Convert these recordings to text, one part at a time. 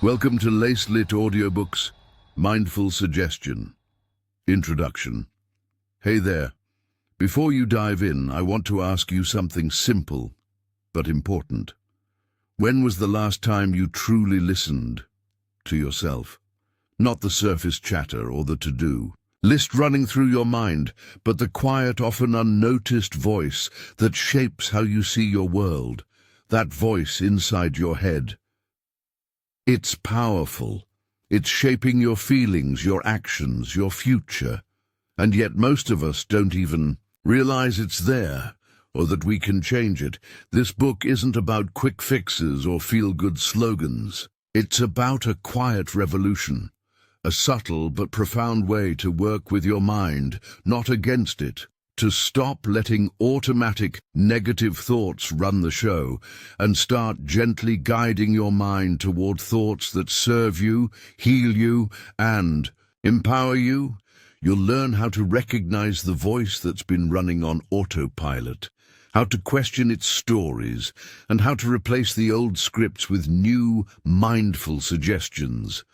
Welcome to Lace-Lit Audiobooks, Mindful Suggestion. Introduction. Hey there. Before you dive in, I want to ask you something simple, but important. When was the last time you truly listened to yourself? Not the surface chatter or the to-do list running through your mind, but the quiet, often unnoticed voice that shapes how you see your world, that voice inside your head. It's powerful. It's shaping your feelings, your actions, your future. And yet most of us don't even realize it's there, or that we can change it. This book isn't about quick fixes or feel-good slogans. It's about a quiet revolution, a subtle but profound way to work with your mind, not against it. To stop letting automatic negative thoughts run the show and start gently guiding your mind toward thoughts that serve you, heal you, and empower you. You'll learn how to recognize the voice that's been running on autopilot, how to question its stories, and how to replace the old scripts with new, mindful suggestions.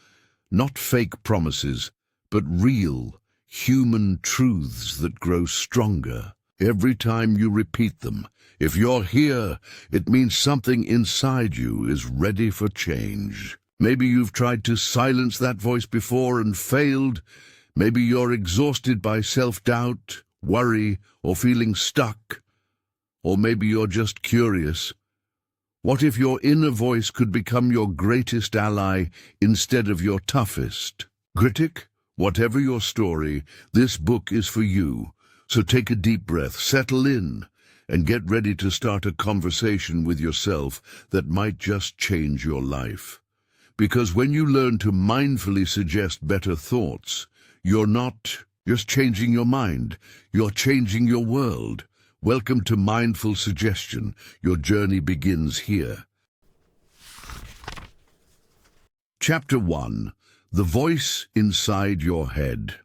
Not fake promises, but real, human truths that grow stronger every time you repeat them. If you're here, it means something inside you is ready for change. Maybe you've tried to silence that voice before and failed. Maybe you're exhausted by self-doubt, worry, or feeling stuck. Or maybe you're just curious. What if your inner voice could become your greatest ally instead of your toughest critic? Whatever your story, this book is for you. So take a deep breath, settle in, and get ready to start a conversation with yourself that might just change your life. Because when you learn to mindfully suggest better thoughts, you're not just changing your mind, you're changing your world. Welcome to Mindful Suggestion. Your journey begins here. Chapter 1. The voice inside your head.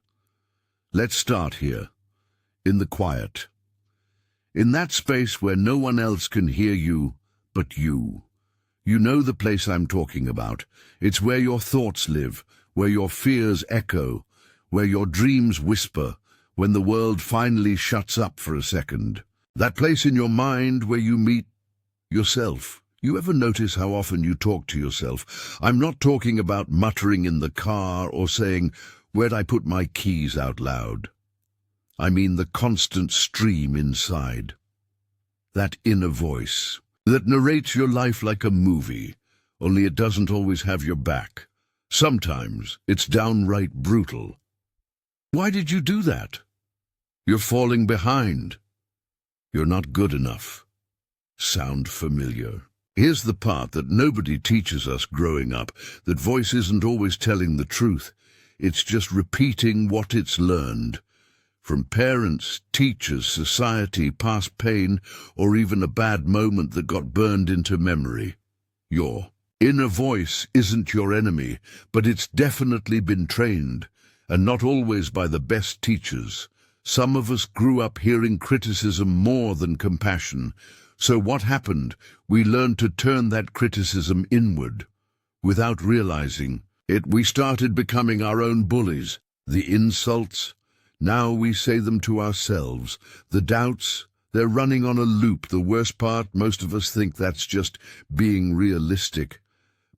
Let's start here, in the quiet. In that space where no one else can hear you but you. You know the place I'm talking about. It's where your thoughts live, where your fears echo, where your dreams whisper, when the world finally shuts up for a second. That place in your mind where you meet yourself. You ever notice how often you talk to yourself? I'm not talking about muttering in the car or saying, "Where'd I put my keys?" out loud. I mean the constant stream inside. That inner voice that narrates your life like a movie, only it doesn't always have your back. Sometimes it's downright brutal. Why did you do that? You're falling behind. You're not good enough. Sound familiar? Here's the part that nobody teaches us growing up. That voice isn't always telling the truth. It's just repeating what it's learned. From parents, teachers, society, past pain, or even a bad moment that got burned into memory. Your inner voice isn't your enemy, but it's definitely been trained, and not always by the best teachers. Some of us grew up hearing criticism more than compassion. So what happened? We learned to turn that criticism inward. Without realizing it, we started becoming our own bullies. The insults, now we say them to ourselves. The doubts, they're running on a loop. The worst part, most of us think that's just being realistic.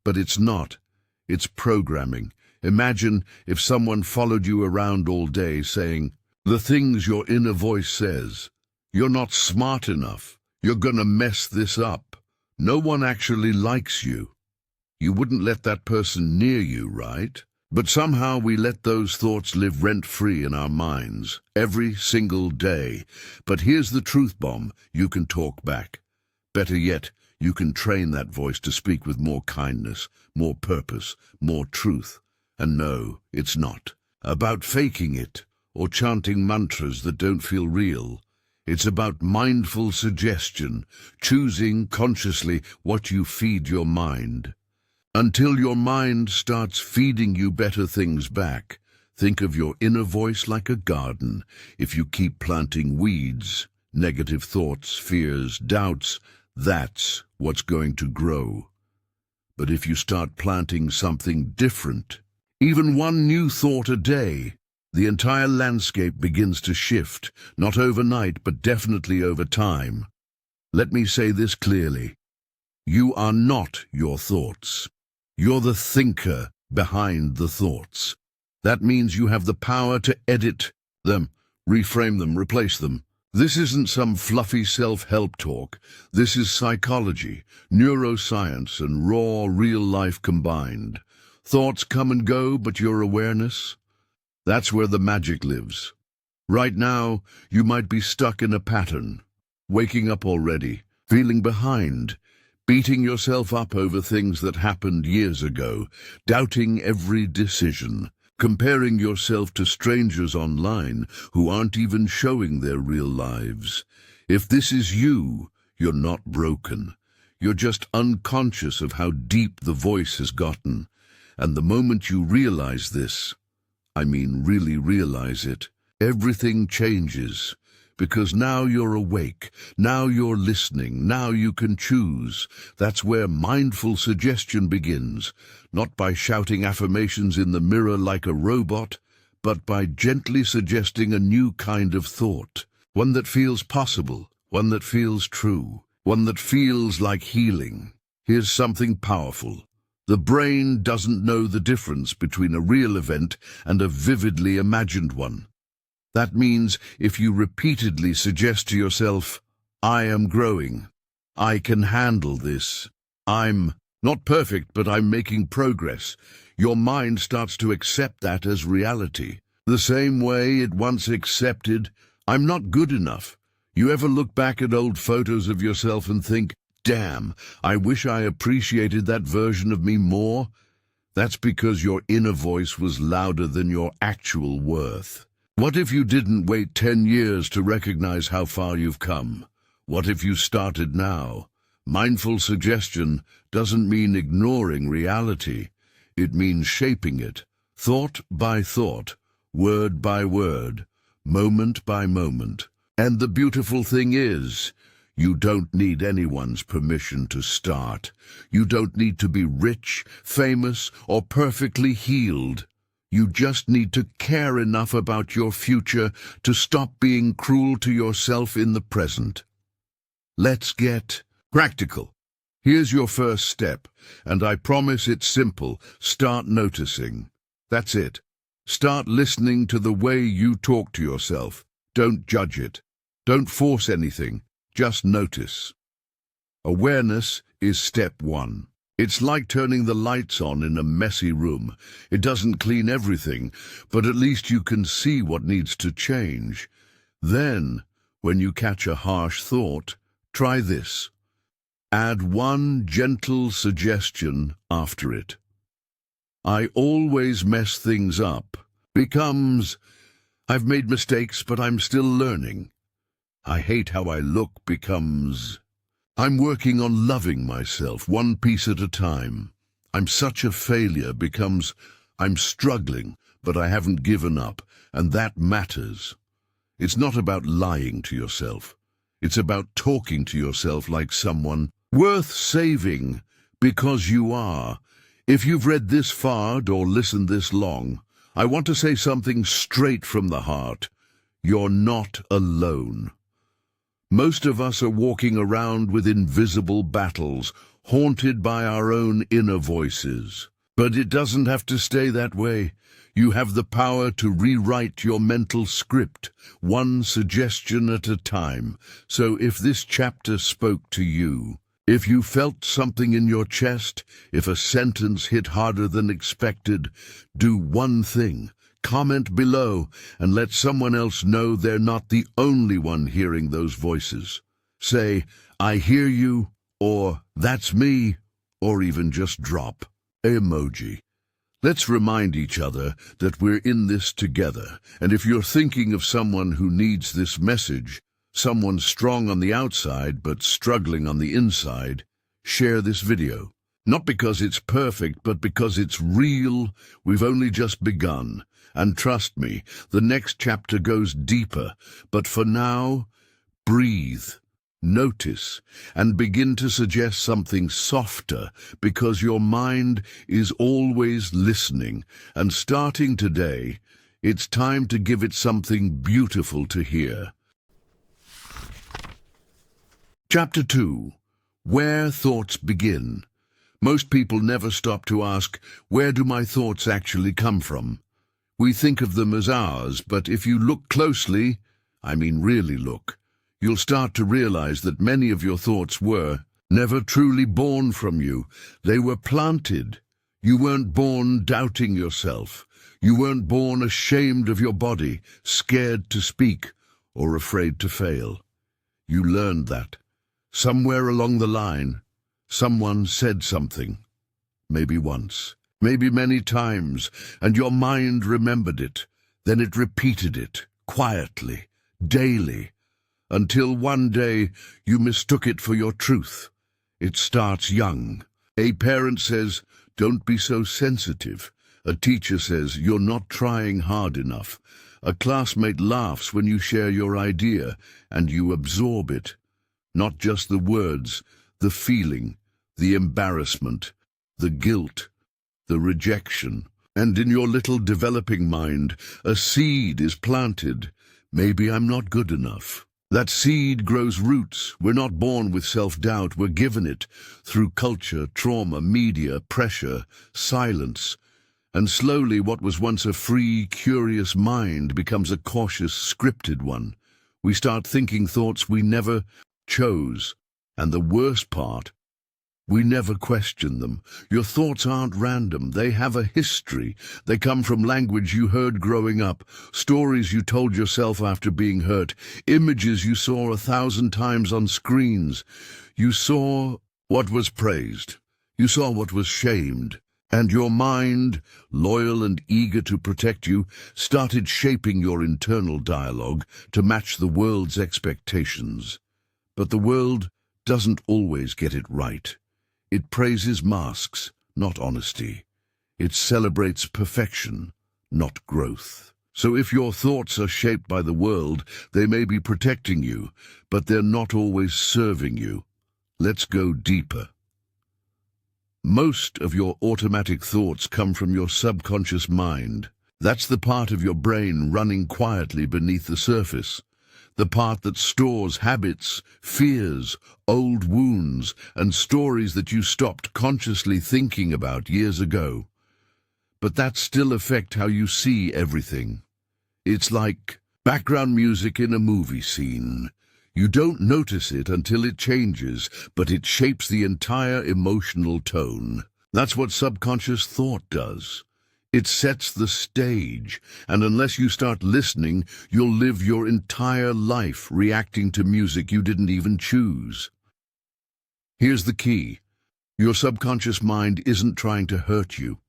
But it's not. It's programming. Imagine if someone followed you around all day saying the things your inner voice says. You're not smart enough. You're gonna mess this up. No one actually likes you. You wouldn't let that person near you, right? But somehow we let those thoughts live rent-free in our minds, every single day. But here's the truth bomb. You can talk back. Better yet, you can train that voice to speak with more kindness, more purpose, more truth. And no, it's not about faking it or chanting mantras that don't feel real. It's about mindful suggestion, choosing consciously what you feed your mind. Until your mind starts feeding you better things back, think of your inner voice like a garden. If you keep planting weeds, negative thoughts, fears, doubts, that's what's going to grow. But if you start planting something different, even one new thought a day, the entire landscape begins to shift, not overnight, but definitely over time. Let me say this clearly. You are not your thoughts. You're the thinker behind the thoughts. That means you have the power to edit them, reframe them, replace them. This isn't some fluffy self-help talk. This is psychology, neuroscience, and raw, real life combined. Thoughts come and go, but your awareness, that's where the magic lives. Right now, you might be stuck in a pattern, waking up already, feeling behind, beating yourself up over things that happened years ago, doubting every decision, comparing yourself to strangers online who aren't even showing their real lives. If this is you, you're not broken. You're just unconscious of how deep the voice has gotten. And the moment you realize this, I mean really realize it, everything changes. Because now you're awake, now you're listening, now you can choose. That's where mindful suggestion begins, not by shouting affirmations in the mirror like a robot, but by gently suggesting a new kind of thought, one that feels possible, one that feels true, one that feels like healing. Here's something powerful. The brain doesn't know the difference between a real event and a vividly imagined one. That means if you repeatedly suggest to yourself, I am growing, I can handle this, I'm not perfect, but I'm making progress, your mind starts to accept that as reality. The same way it once accepted, I'm not good enough. You ever look back at old photos of yourself and think, damn, I wish I appreciated that version of me more? That's because your inner voice was louder than your actual worth. What if you didn't wait 10 years to recognize how far you've come? What if you started now? Mindful suggestion doesn't mean ignoring reality. It means shaping it, thought by thought, word by word, moment by moment. And the beautiful thing is, you don't need anyone's permission to start. You don't need to be rich, famous, or perfectly healed. You just need to care enough about your future to stop being cruel to yourself in the present. Let's get practical. Here's your first step, and I promise it's simple. Start noticing. That's it. Start listening to the way you talk to yourself. Don't judge it. Don't force anything. Just notice. Awareness is step one. It's like turning the lights on in a messy room. It doesn't clean everything, but at least you can see what needs to change. Then, when you catch a harsh thought, try this. Add one gentle suggestion after it. I always mess things up becomes, I've made mistakes, but I'm still learning. I hate how I look becomes, I'm working on loving myself one piece at a time. I'm such a failure becomes, I'm struggling, but I haven't given up, and that matters. It's not about lying to yourself. It's about talking to yourself like someone worth saving, because you are. If you've read this far or listened this long, I want to say something straight from the heart. You're not alone. Most of us are walking around with invisible battles, haunted by our own inner voices. But it doesn't have to stay that way. You have the power to rewrite your mental script, one suggestion at a time. So if this chapter spoke to you, if you felt something in your chest, if a sentence hit harder than expected, do one thing. Comment below and let someone else know they're not the only one hearing those voices. Say, I hear you, or that's me, or even just drop an emoji. Let's remind each other that we're in this together, and if you're thinking of someone who needs this message, someone strong on the outside but struggling on the inside, share this video. Not because it's perfect, but because it's real. We've only just begun. And trust me, the next chapter goes deeper. But for now, breathe. notice, and begin to suggest something softer, because your mind is always listening, and starting today, it's time to give it something beautiful to hear. Chapter 2. Where Thoughts Begin. Most people never stop to ask, where do my thoughts actually come from? We think of them as ours, but if you look closely, I mean really look, you'll start to realize that many of your thoughts were never truly born from you. They were planted. You weren't born doubting yourself. You weren't born ashamed of your body, scared to speak, or afraid to fail. You learned that. Somewhere along the line, someone said something. Maybe once, maybe many times, and your mind remembered it. Then it repeated it, quietly, daily, until one day you mistook it for your truth. It starts young. A parent says, "Don't be so sensitive." A teacher says, "You're not trying hard enough." A classmate laughs when you share your idea, and you absorb it. Not just the words, the feeling, the embarrassment, the guilt, the rejection. And in your little developing mind, a seed is planted. Maybe I'm not good enough. That seed grows roots. We're not born with self-doubt. We're given it through culture, trauma, media, pressure, silence. And slowly what was once a free, curious mind becomes a cautious, scripted one. We start thinking thoughts we never chose. And the worst part, we never question them. Your thoughts aren't random. They have a history. They come from language you heard growing up, stories you told yourself after being hurt, images you saw 1,000 times on screens. You saw what was praised. You saw what was shamed. And your mind, loyal and eager to protect you, started shaping your internal dialogue to match the world's expectations. But the world doesn't always get it right. It praises masks, not honesty. It celebrates perfection, not growth. So if your thoughts are shaped by the world, they may be protecting you, but they're not always serving you. Let's go deeper. Most of your automatic thoughts come from your subconscious mind. That's the part of your brain running quietly beneath the surface. The part that stores habits, fears, old wounds, and stories that you stopped consciously thinking about years ago. But that still affects how you see everything. It's like background music in a movie scene. You don't notice it until it changes, but it shapes the entire emotional tone. That's what subconscious thought does. It sets the stage, and unless you start listening, you'll live your entire life reacting to music you didn't even choose. Here's the key. Your subconscious mind isn't trying to hurt you.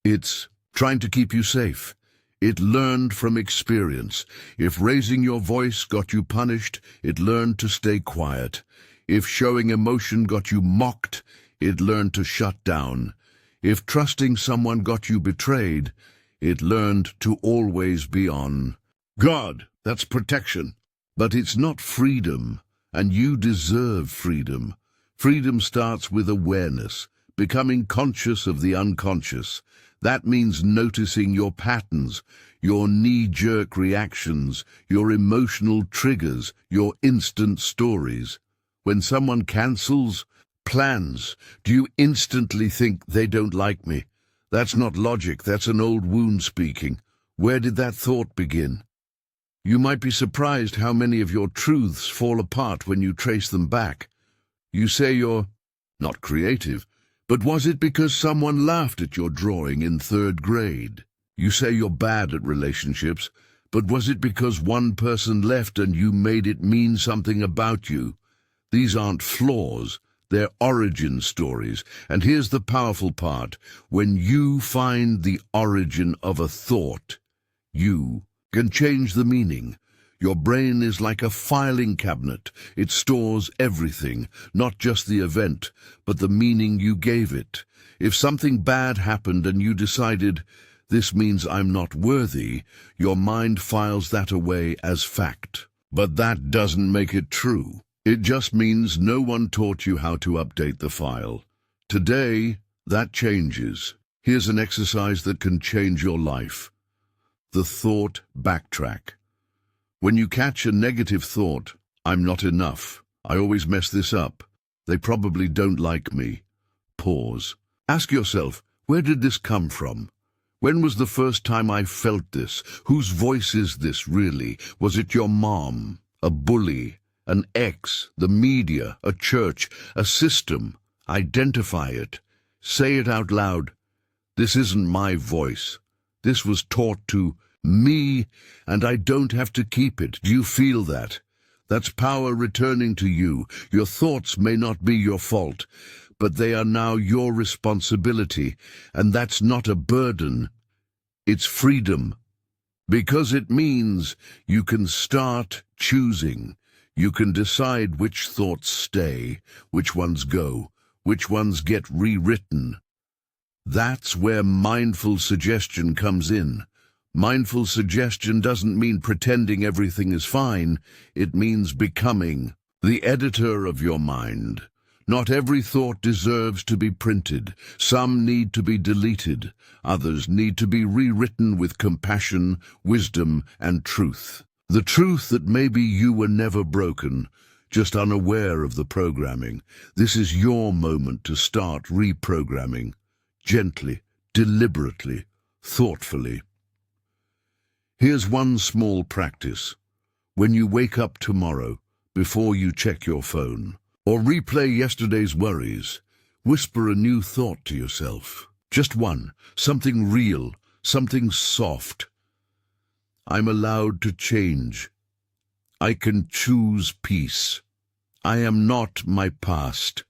It's trying to keep you safe. It learned from experience. If raising your voice got you punished, it learned to stay quiet. If showing emotion got you mocked, it learned to shut down. If trusting someone got you betrayed, it learned to always be on guard. That's protection. But it's not freedom, and you deserve freedom. Freedom starts with awareness, becoming conscious of the unconscious. That means noticing your patterns, your knee-jerk reactions, your emotional triggers, your instant stories. When someone cancels plans, do you instantly think they don't like me? That's not logic, that's an old wound speaking. Where did that thought begin? You might be surprised how many of your truths fall apart when you trace them back. You say you're not creative, but was it because someone laughed at your drawing in 3rd grade? You say you're bad at relationships, but was it because one person left and you made it mean something about you? These aren't flaws. They're origin stories. And here's the powerful part. When you find the origin of a thought, you can change the meaning. Your brain is like a filing cabinet. It stores everything, not just the event, but the meaning you gave it. If something bad happened and you decided, "This means I'm not worthy," your mind files that away as fact. But that doesn't make it true. It just means no one taught you how to update the file. Today, that changes. Here's an exercise that can change your life. The thought backtrack. When you catch a negative thought, I'm not enough, I always mess this up, they probably don't like me. Pause. Ask yourself, where did this come from? When was the first time I felt this? Whose voice is this really? Was it your mom, a bully, an ex, the media, a church, a system? Identify it. Say it out loud. This isn't my voice. This was taught to me, and I don't have to keep it. Do you feel that? That's power returning to you. Your thoughts may not be your fault, but they are now your responsibility, and that's not a burden. It's freedom. Because it means you can start choosing. You can decide which thoughts stay, which ones go, which ones get rewritten. That's where mindful suggestion comes in. Mindful suggestion doesn't mean pretending everything is fine. It means becoming the editor of your mind. Not every thought deserves to be printed. Some need to be deleted. Others need to be rewritten with compassion, wisdom, and truth. The truth that maybe you were never broken, just unaware of the programming. This is your moment to start reprogramming. Gently, deliberately, thoughtfully. Here's one small practice. When you wake up tomorrow, before you check your phone, or replay yesterday's worries, whisper a new thought to yourself. Just one, something real, something soft. I'm allowed to change. I can choose peace. I am not my past.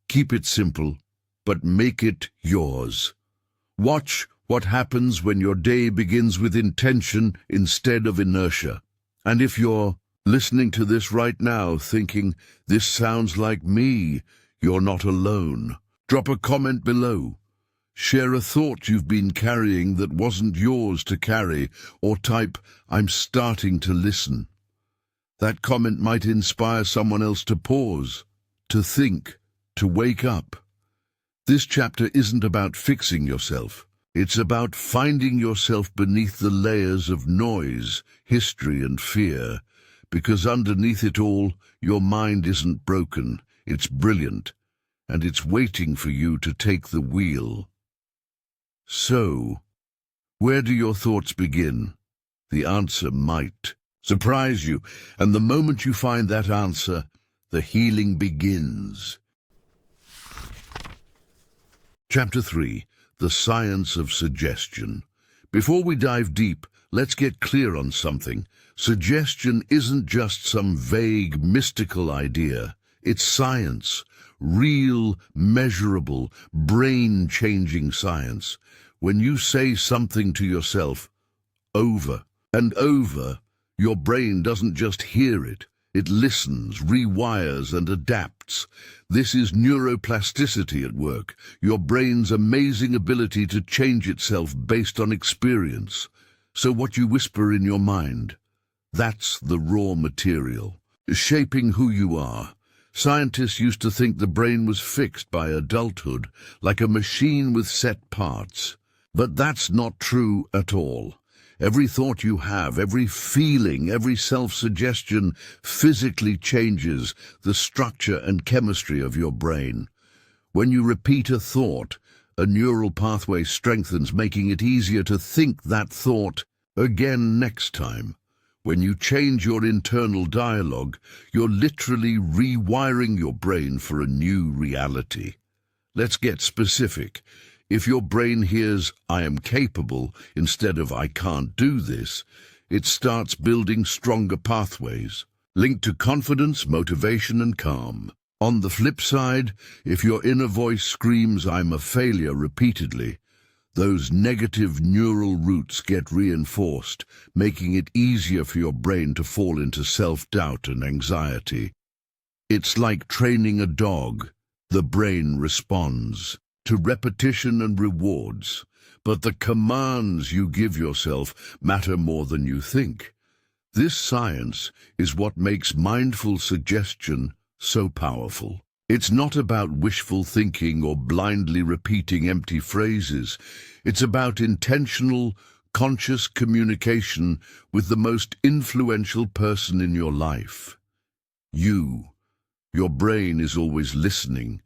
Keep it simple, but make it yours. Watch what happens when your day begins with intention instead of inertia. And if you're listening to this right now thinking, this sounds like me, you're not alone. Drop a comment below. Share a thought you've been carrying that wasn't yours to carry, or type, I'm starting to listen. That comment might inspire someone else to pause, to think, to wake up. This chapter isn't about fixing yourself. It's about finding yourself beneath the layers of noise, history, and fear, because underneath it all, your mind isn't broken, it's brilliant, and it's waiting for you to take the wheel. So, where do your thoughts begin? The answer might surprise you, and the moment you find that answer, the healing begins. Chapter 3. The Science of Suggestion. Before we dive deep, let's get clear on something. Suggestion isn't just some vague, mystical idea. It's science. Real, measurable, brain-changing science. When you say something to yourself over and over, your brain doesn't just hear it. It listens, rewires, and adapts. This is neuroplasticity at work, your brain's amazing ability to change itself based on experience. So what you whisper in your mind, that's the raw material, shaping who you are. Scientists used to think the brain was fixed by adulthood, like a machine with set parts. But that's not true at all. Every thought you have, every feeling, every self-suggestion physically changes the structure and chemistry of your brain. When you repeat a thought, a neural pathway strengthens, making it easier to think that thought again next time. When you change your internal dialogue, you're literally rewiring your brain for a new reality. Let's get specific. If your brain hears, I am capable, instead of I can't do this, it starts building stronger pathways, linked to confidence, motivation, and calm. On the flip side, if your inner voice screams, I'm a failure repeatedly, those negative neural roots get reinforced, making it easier for your brain to fall into self-doubt and anxiety. It's like training a dog. The brain responds to repetition and rewards, but the commands you give yourself matter more than you think. This science is what makes mindful suggestion so powerful. It's not about wishful thinking or blindly repeating empty phrases. It's about intentional, conscious communication with the most influential person in your life. You. Your brain is always listening,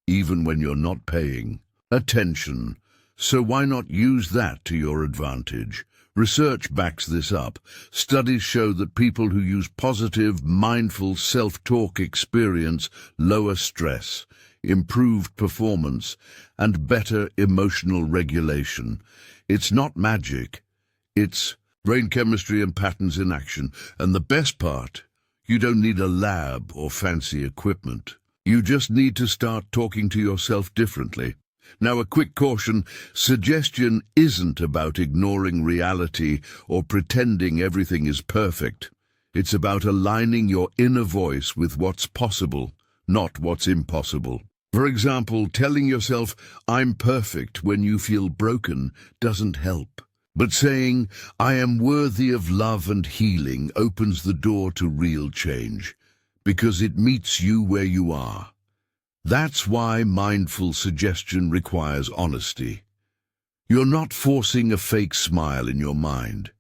even when you're not paying attention. So why not use that to your advantage? Research backs this up. Studies show that people who use positive, mindful self-talk experience lower stress, improved performance, and better emotional regulation. It's not magic. It's brain chemistry and patterns in action. And the best part, you don't need a lab or fancy equipment. You just need to start talking to yourself differently. Now, a quick caution, suggestion isn't about ignoring reality or pretending everything is perfect. It's about aligning your inner voice with what's possible, not what's impossible. For example, telling yourself, "I'm perfect," when you feel broken doesn't help. But saying, "I am worthy of love and healing," opens the door to real change, because it meets you where you are. That's why mindful suggestion requires honesty. You're not forcing a fake smile in your mind.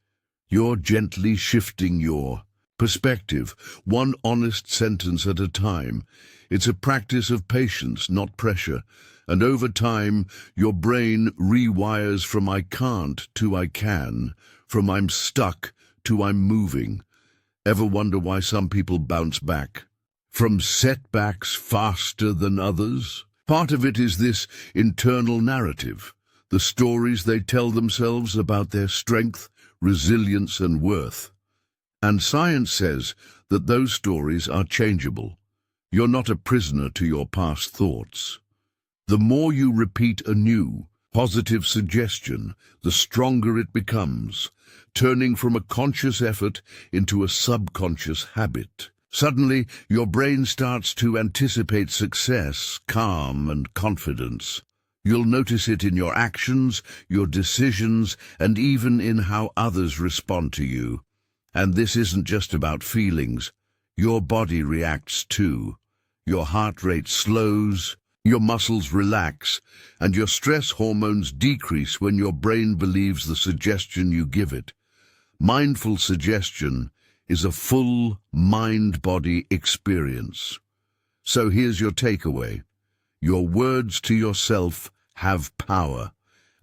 You're gently shifting your perspective, one honest sentence at a time. It's a practice of patience, not pressure. And over time, your brain rewires from "I can't" to "I can," from "I'm stuck" to "I'm moving." Ever wonder why some people bounce back from setbacks faster than others? Part of it is this internal narrative, the stories they tell themselves about their strength, resilience, and worth. And science says that those stories are changeable. You're not a prisoner to your past thoughts. The more you repeat a new, positive suggestion, the stronger it becomes, turning from a conscious effort into a subconscious habit. Suddenly, your brain starts to anticipate success, calm, and confidence. You'll notice it in your actions, your decisions, and even in how others respond to you. And this isn't just about feelings. Your body reacts too. Your heart rate slows, your muscles relax, and your stress hormones decrease when your brain believes the suggestion you give it. Mindful suggestion is a full mind-body experience. So here's your takeaway. Your words to yourself have power,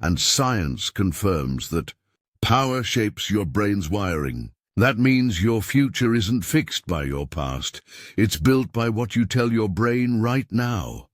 and science confirms that power shapes your brain's wiring. That means your future isn't fixed by your past. It's built by what you tell your brain right now.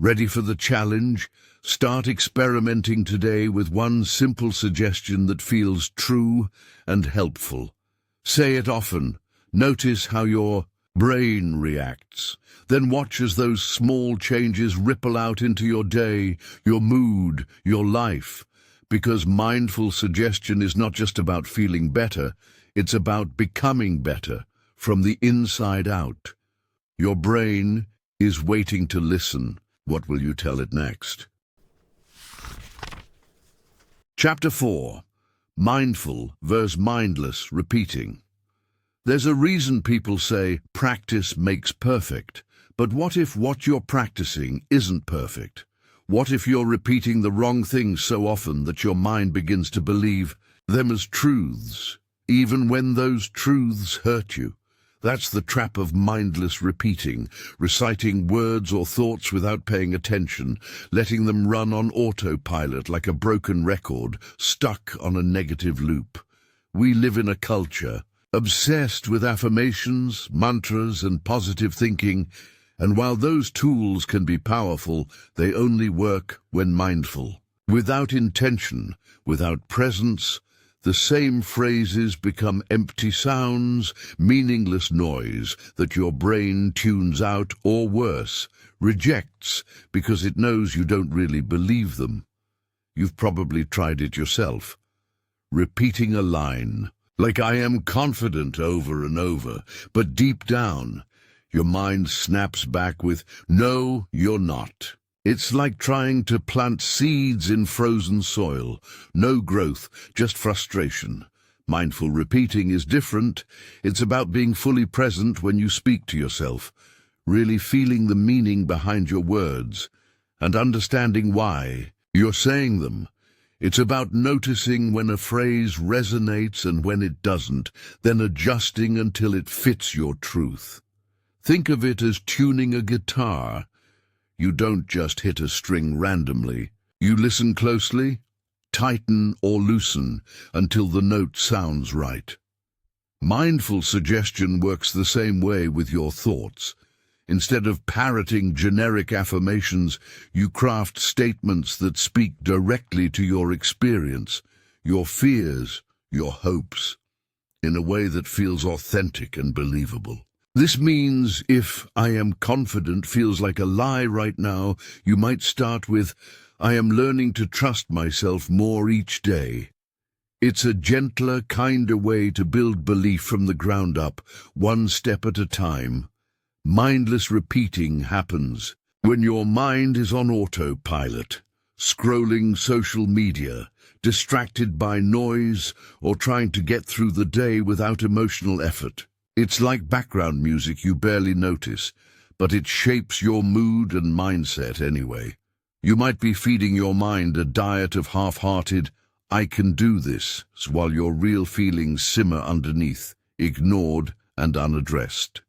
Ready for the challenge? Start experimenting today with one simple suggestion that feels true and helpful. Say it often. Notice how your brain reacts. Then watch as those small changes ripple out into your day, your mood, your life. Because mindful suggestion is not just about feeling better, it's about becoming better from the inside out. Your brain is waiting to listen. What will you tell it next? Chapter 4. Mindful versus mindless repeating. There's a reason people say practice makes perfect. But what if what you're practicing isn't perfect? What if you're repeating the wrong things so often that your mind begins to believe them as truths, even when those truths hurt you? That's the trap of mindless repeating, reciting words or thoughts without paying attention, letting them run on autopilot like a broken record, stuck on a negative loop. We live in a culture obsessed with affirmations, mantras, and positive thinking, and while those tools can be powerful, they only work when mindful. Without intention, without presence, the same phrases become empty sounds, meaningless noise that your brain tunes out, or worse, rejects because it knows you don't really believe them. You've probably tried it yourself. Repeating a line, like "I am confident," over and over, but deep down, your mind snaps back with, "No, you're not." It's like trying to plant seeds in frozen soil. No growth, just frustration. Mindful repeating is different. It's about being fully present when you speak to yourself. really feeling the meaning behind your words and understanding why you're saying them. It's about noticing when a phrase resonates and when it doesn't, then adjusting until it fits your truth. Think of it as tuning a guitar. You don't just hit a string randomly. You listen closely, tighten or loosen until the note sounds right. Mindful suggestion works the same way with your thoughts. Instead of parroting generic affirmations, you craft statements that speak directly to your experience, your fears, your hopes, in a way that feels authentic and believable. This means if "I am confident" feels like a lie right now, you might start with "I am learning to trust myself more each day." It's a gentler, kinder way to build belief from the ground up, one step at a time. Mindless repeating happens when your mind is on autopilot, scrolling social media, distracted by noise, or trying to get through the day without emotional effort. It's like background music you barely notice, but it shapes your mood and mindset anyway. You might be feeding your mind a diet of half-hearted, "I can do this," while your real feelings simmer underneath, ignored and unaddressed.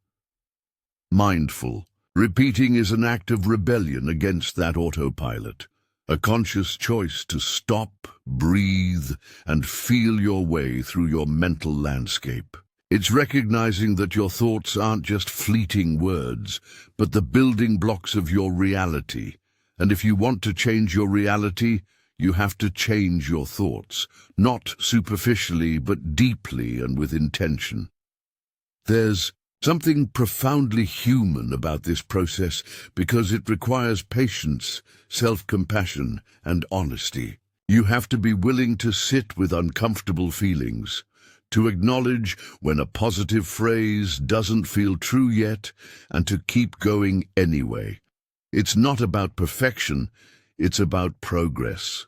Mindful repeating is an act of rebellion against that autopilot, a conscious choice to stop, breathe, and feel your way through your mental landscape. It's recognizing that your thoughts aren't just fleeting words, but the building blocks of your reality. And if you want to change your reality, you have to change your thoughts, not superficially, but deeply and with intention. There's something profoundly human about this process because it requires patience, self-compassion, and honesty. You have to be willing to sit with uncomfortable feelings, to acknowledge when a positive phrase doesn't feel true yet, and to keep going anyway. It's not about perfection, it's about progress.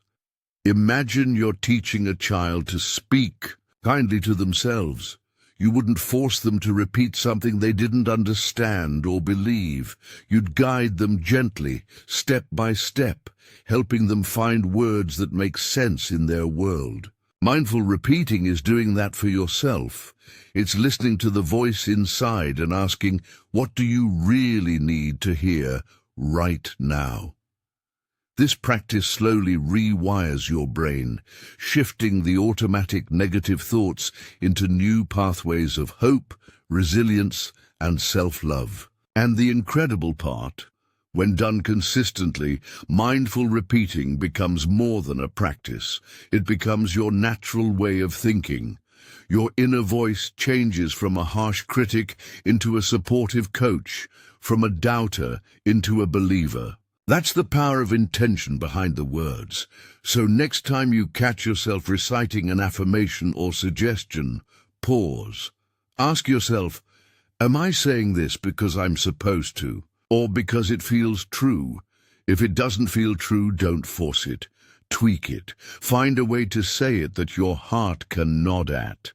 Imagine you're teaching a child to speak kindly to themselves. You wouldn't force them to repeat something they didn't understand or believe. You'd guide them gently, step by step, helping them find words that make sense in their world. Mindful repeating is doing that for yourself. It's listening to the voice inside and asking, what do you really need to hear right now? This practice slowly rewires your brain, shifting the automatic negative thoughts into new pathways of hope, resilience, and self-love. And the incredible part, when done consistently, mindful repeating becomes more than a practice. It becomes your natural way of thinking. Your inner voice changes from a harsh critic into a supportive coach, from a doubter into a believer. That's the power of intention behind the words. So next time you catch yourself reciting an affirmation or suggestion, pause. Ask yourself, am I saying this because I'm supposed to, or because it feels true? If it doesn't feel true, don't force it. Tweak it. Find a way to say it that your heart can nod at.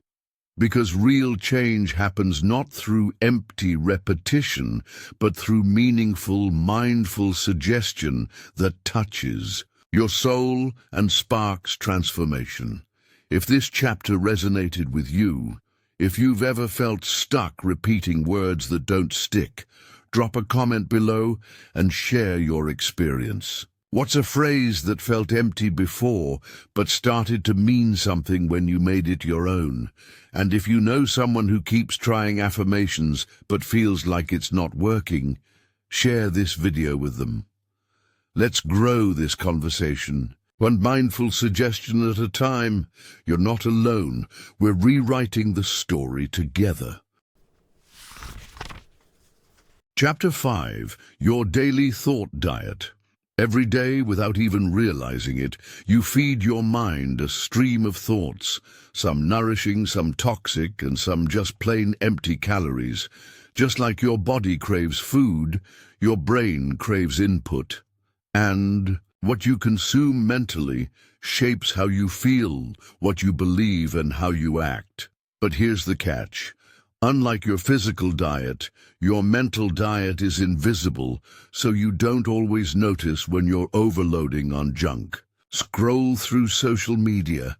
Because real change happens not through empty repetition, but through meaningful, mindful suggestion that touches your soul and sparks transformation. If this chapter resonated with you, if you've ever felt stuck repeating words that don't stick, drop a comment below and share your experience. What's a phrase that felt empty before, but started to mean something when you made it your own? And if you know someone who keeps trying affirmations but feels like it's not working, share this video with them. Let's grow this conversation. One mindful suggestion at a time. You're not alone. We're rewriting the story together. Chapter 5. Your Daily Thought Diet. Every day, without even realizing it, you feed your mind a stream of thoughts, some nourishing, some toxic, and some just plain empty calories. Just like your body craves food, your brain craves input. And what you consume mentally shapes how you feel, what you believe, and how you act. But here's the catch. Unlike your physical diet, your mental diet is invisible, so you don't always notice when you're overloading on junk. Scroll through social media.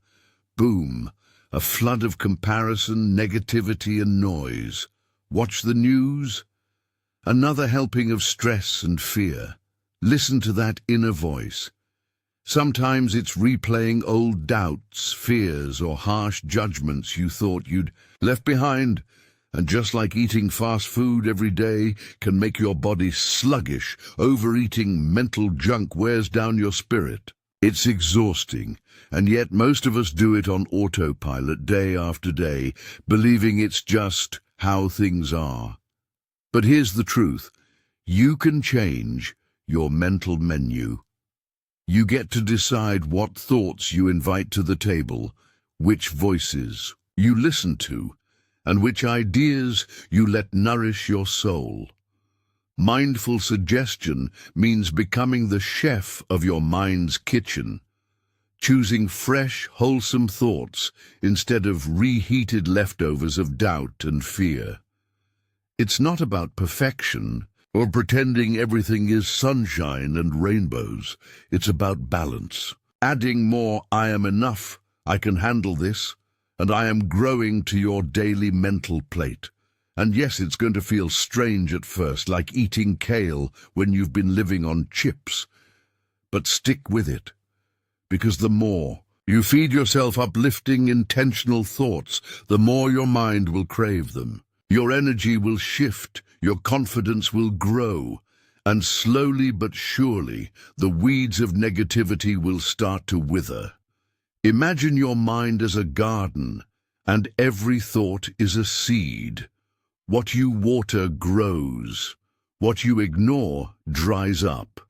Boom, a flood of comparison, negativity, and noise. Watch the news. Another helping of stress and fear. Listen to that inner voice. Sometimes it's replaying old doubts, fears, or harsh judgments you thought you'd left behind. And just like eating fast food every day can make your body sluggish, overeating mental junk wears down your spirit. It's exhausting, and yet most of us do it on autopilot day after day, believing it's just how things are. But here's the truth. You can change your mental menu. You get to decide what thoughts you invite to the table, which voices you listen to, and which ideas you let nourish your soul. Mindful suggestion means becoming the chef of your mind's kitchen, choosing fresh, wholesome thoughts instead of reheated leftovers of doubt and fear. It's not about perfection or pretending everything is sunshine and rainbows. It's about balance. Adding more "I am enough, I can handle this," and "I am growing" to your daily mental plate. And yes, it's going to feel strange at first, like eating kale when you've been living on chips. But stick with it, because the more you feed yourself uplifting, intentional thoughts, the more your mind will crave them. Your energy will shift, your confidence will grow, and slowly but surely the weeds of negativity will start to wither. Imagine your mind as a garden, and every thought is a seed. What you water grows. What you ignore dries up.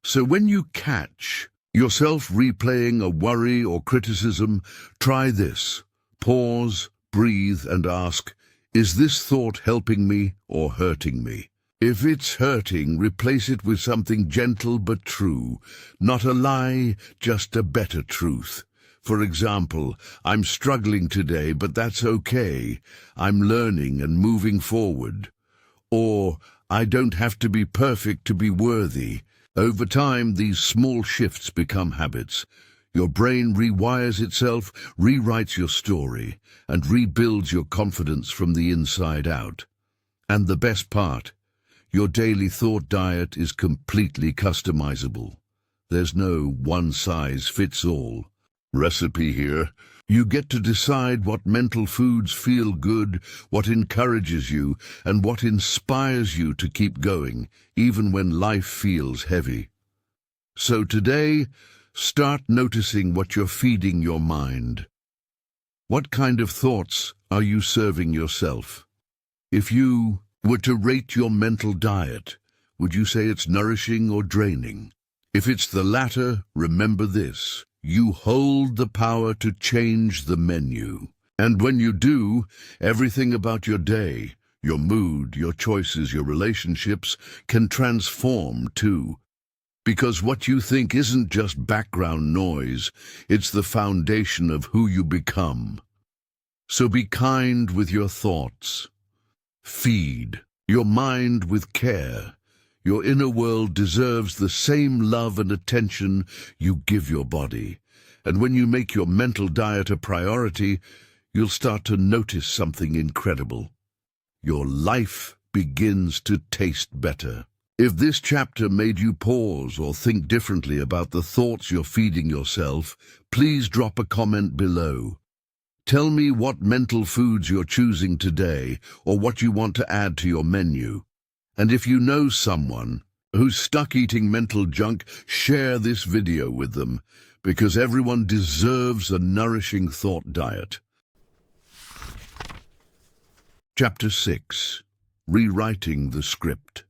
So when you catch yourself replaying a worry or criticism, try this. Pause, breathe, and ask, is this thought helping me or hurting me? If it's hurting, replace it with something gentle but true. Not a lie, just a better truth. For example, I'm struggling today, but that's okay. I'm learning and moving forward. Or, I don't have to be perfect to be worthy. Over time, these small shifts become habits. Your brain rewires itself, rewrites your story, and rebuilds your confidence from the inside out. And the best part, your daily thought diet is completely customizable. There's no one-size-fits-all recipe here. You get to decide what mental foods feel good, what encourages you, and what inspires you to keep going, even when life feels heavy. So today, start noticing what you're feeding your mind. What kind of thoughts are you serving yourself? If you were to rate your mental diet, would you say it's nourishing or draining? If it's the latter, remember this. You hold the power to change the menu. And when you do, everything about your day, your mood, your choices, your relationships can transform too. Because what you think isn't just background noise, it's the foundation of who you become. So be kind with your thoughts. Feed your mind with care. Your inner world deserves the same love and attention you give your body. And when you make your mental diet a priority, you'll start to notice something incredible. Your life begins to taste better. If this chapter made you pause or think differently about the thoughts you're feeding yourself, please drop a comment below. Tell me what mental foods you're choosing today or what you want to add to your menu. And if you know someone who's stuck eating mental junk, share this video with them, because everyone deserves a nourishing thought diet. Chapter 6. Rewriting the Script.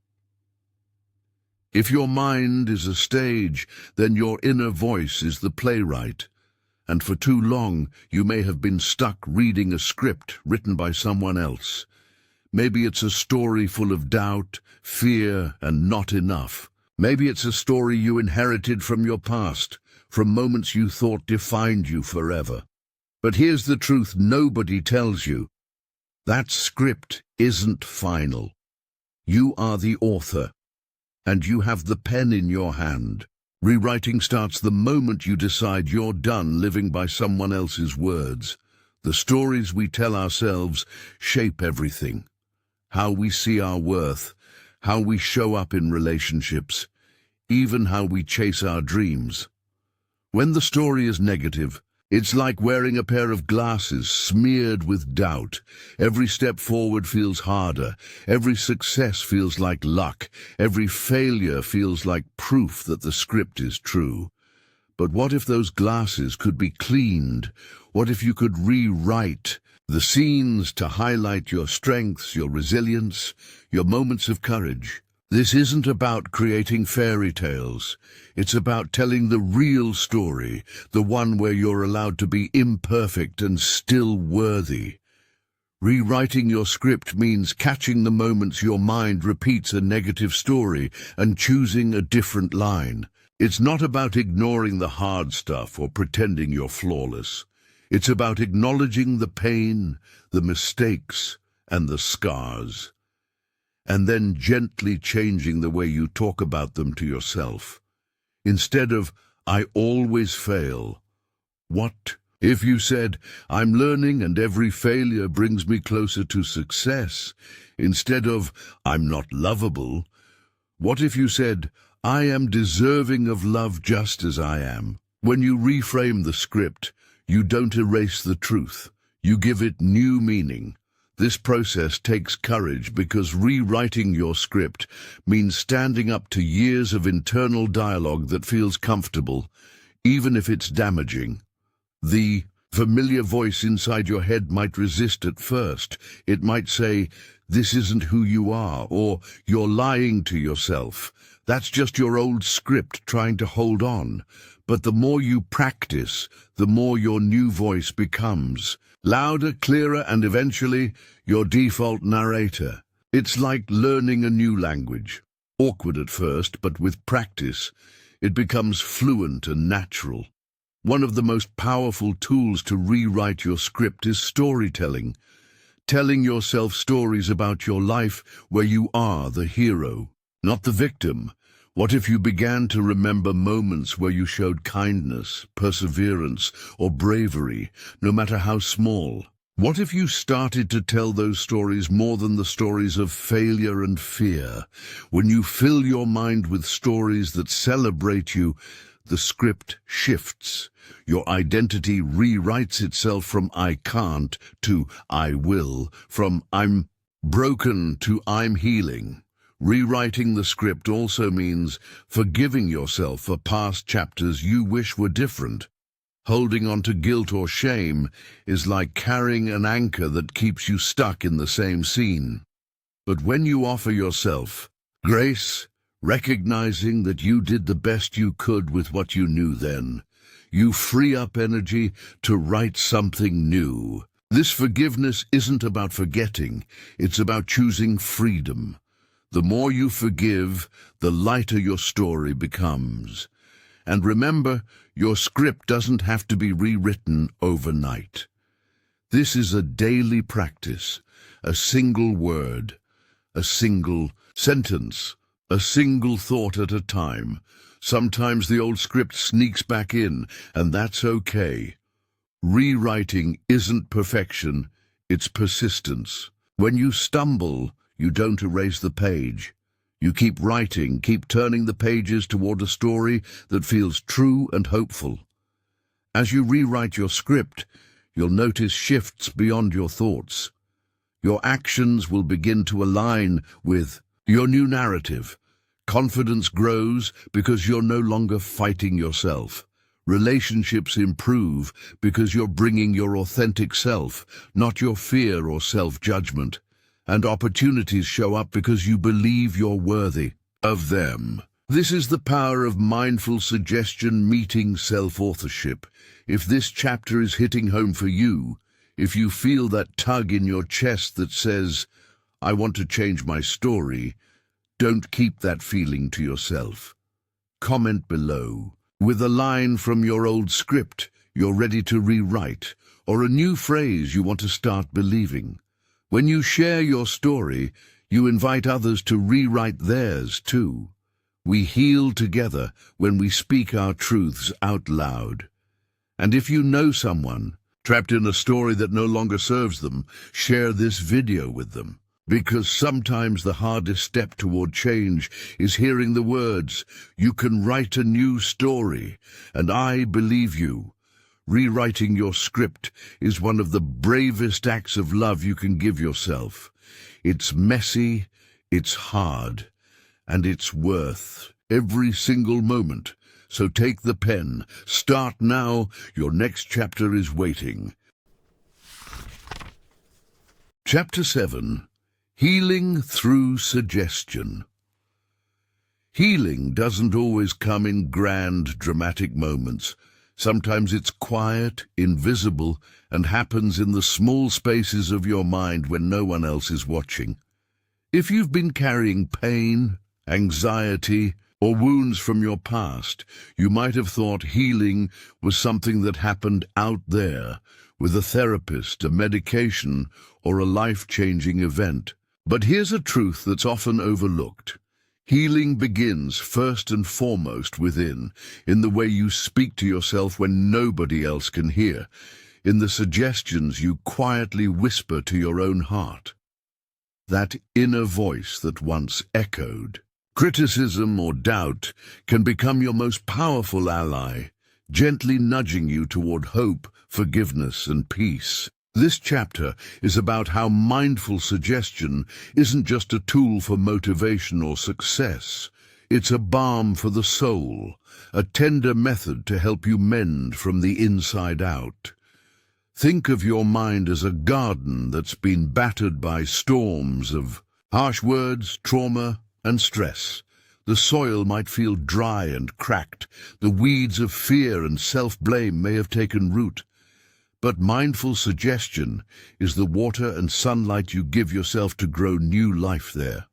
If your mind is a stage, then your inner voice is the playwright. And for too long, you may have been stuck reading a script written by someone else. Maybe it's a story full of doubt, fear, and not enough. Maybe it's a story you inherited from your past, from moments you thought defined you forever. But here's the truth nobody tells you. That script isn't final. You are the author, and you have the pen in your hand. Rewriting starts the moment you decide you're done living by someone else's words. The stories we tell ourselves shape everything. How we see our worth, how we show up in relationships, even how we chase our dreams. When the story is negative, it's like wearing a pair of glasses smeared with doubt. Every step forward feels harder. Every success feels like luck. Every failure feels like proof that the script is true. But what if those glasses could be cleaned? What if you could rewrite the scenes to highlight your strengths, your resilience, your moments of courage? This isn't about creating fairy tales. It's about telling the real story, the one where you're allowed to be imperfect and still worthy. Rewriting your script means catching the moments your mind repeats a negative story and choosing a different line. It's not about ignoring the hard stuff or pretending you're flawless. It's about acknowledging the pain, the mistakes, and the scars, and then gently changing the way you talk about them to yourself. Instead of, "I always fail," what if you said, "I'm learning and every failure brings me closer to success"? Instead of, "I'm not lovable," what if you said, "I am deserving of love just as I am"? When you reframe the script, you don't erase the truth. You give it new meaning. This process takes courage because rewriting your script means standing up to years of internal dialogue that feels comfortable, even if it's damaging. The familiar voice inside your head might resist at first. It might say, "This isn't who you are," or "You're lying to yourself." That's just your old script trying to hold on. But the more you practice, the more your new voice becomes louder, clearer, and eventually your default narrator. It's like learning a new language. Awkward at first, but with practice, it becomes fluent and natural. One of the most powerful tools to rewrite your script is storytelling. Telling yourself stories about your life where you are the hero, not the victim. What if you began to remember moments where you showed kindness, perseverance, or bravery, no matter how small? What if you started to tell those stories more than the stories of failure and fear? When you fill your mind with stories that celebrate you, the script shifts. Your identity rewrites itself from "I can't" to "I will," from "I'm broken" to "I'm healing." Rewriting the script also means forgiving yourself for past chapters you wish were different. Holding on to guilt or shame is like carrying an anchor that keeps you stuck in the same scene. But when you offer yourself grace, recognizing that you did the best you could with what you knew then, you free up energy to write something new. This forgiveness isn't about forgetting, it's about choosing freedom. The more you forgive, the lighter your story becomes. And remember, your script doesn't have to be rewritten overnight. This is a daily practice, a single word, a single sentence, a single thought at a time. Sometimes the old script sneaks back in, and that's okay. Rewriting isn't perfection, it's persistence. When you stumble, you don't erase the page. You keep writing, keep turning the pages toward a story that feels true and hopeful. As you rewrite your script, you'll notice shifts beyond your thoughts. Your actions will begin to align with your new narrative. Confidence grows because you're no longer fighting yourself. Relationships improve because you're bringing your authentic self, not your fear or self-judgment. And opportunities show up because you believe you're worthy of them. This is the power of mindful suggestion meeting self-authorship. If this chapter is hitting home for you, if you feel that tug in your chest that says, "I want to change my story," don't keep that feeling to yourself. Comment below with a line from your old script you're ready to rewrite, or a new phrase you want to start believing. When you share your story, you invite others to rewrite theirs too. We heal together when we speak our truths out loud. And if you know someone trapped in a story that no longer serves them, share this video with them. Because sometimes the hardest step toward change is hearing the words, "You can write a new story, and I believe you." Rewriting your script is one of the bravest acts of love you can give yourself. It's messy, it's hard, and it's worth every single moment. So take the pen. Start now. Your next chapter is waiting. Chapter 7. Healing through suggestion. Healing doesn't always come in grand, dramatic moments. Sometimes it's quiet, invisible, and happens in the small spaces of your mind when no one else is watching. If you've been carrying pain, anxiety, or wounds from your past, you might have thought healing was something that happened out there, with a therapist, a medication, or a life-changing event. But here's a truth that's often overlooked. Healing begins first and foremost within, in the way you speak to yourself when nobody else can hear, in the suggestions you quietly whisper to your own heart. That inner voice that once echoed. Criticism or doubt can become your most powerful ally, gently nudging you toward hope, forgiveness, and peace. This chapter is about how mindful suggestion isn't just a tool for motivation or success. It's a balm for the soul, a tender method to help you mend from the inside out. Think of your mind as a garden that's been battered by storms of harsh words, trauma, and stress. The soil might feel dry and cracked. The weeds of fear and self-blame may have taken root. But mindful suggestion is the water and sunlight you give yourself to grow new life there.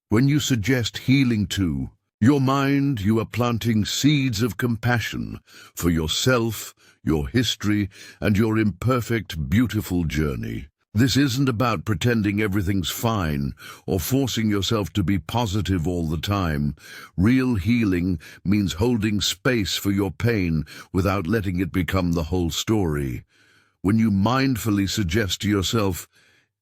When you suggest healing to your mind, you are planting seeds of compassion for yourself, your history, and your imperfect, beautiful journey. This isn't about pretending everything's fine or forcing yourself to be positive all the time. Real healing means holding space for your pain without letting it become the whole story. When you mindfully suggest to yourself,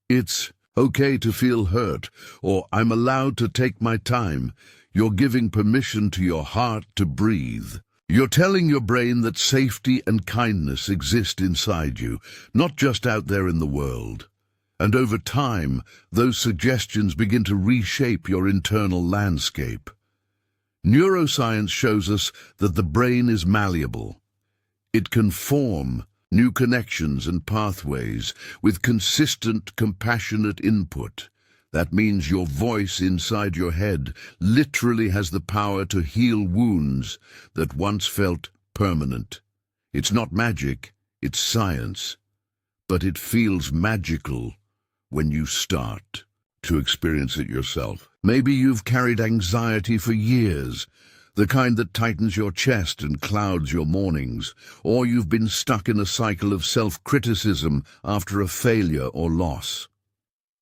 "It's okay to feel hurt," or "I'm allowed to take my time," you're giving permission to your heart to breathe. You're telling your brain that safety and kindness exist inside you, not just out there in the world. And over time, those suggestions begin to reshape your internal landscape. Neuroscience shows us that the brain is malleable. It can form new connections and pathways with consistent, compassionate input. That means your voice inside your head literally has the power to heal wounds that once felt permanent. It's not magic, it's science. But it feels magical when you start to experience it yourself. Maybe you've carried anxiety for years, the kind that tightens your chest and clouds your mornings, or you've been stuck in a cycle of self-criticism after a failure or loss.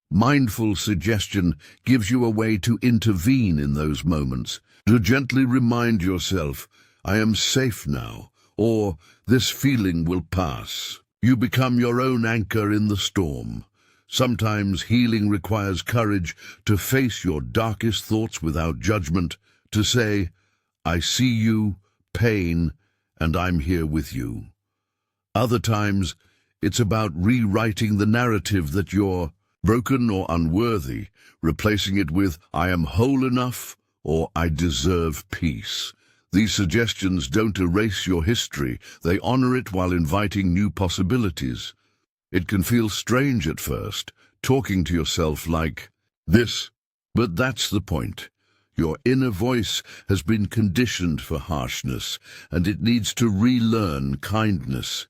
Mindful suggestion gives you a way to intervene in those moments, to gently remind yourself, "I am safe now," or "This feeling will pass." You become your own anchor in the storm. Sometimes healing requires courage to face your darkest thoughts without judgment, to say, "I see you, pain, and I'm here with you." Other times, it's about rewriting the narrative that you're broken or unworthy, replacing it with "I am whole enough" or "I deserve peace." These suggestions don't erase your history, they honor it while inviting new possibilities. It can feel strange at first, talking to yourself like this, but that's the point. Your inner voice has been conditioned for harshness, and it needs to relearn kindness.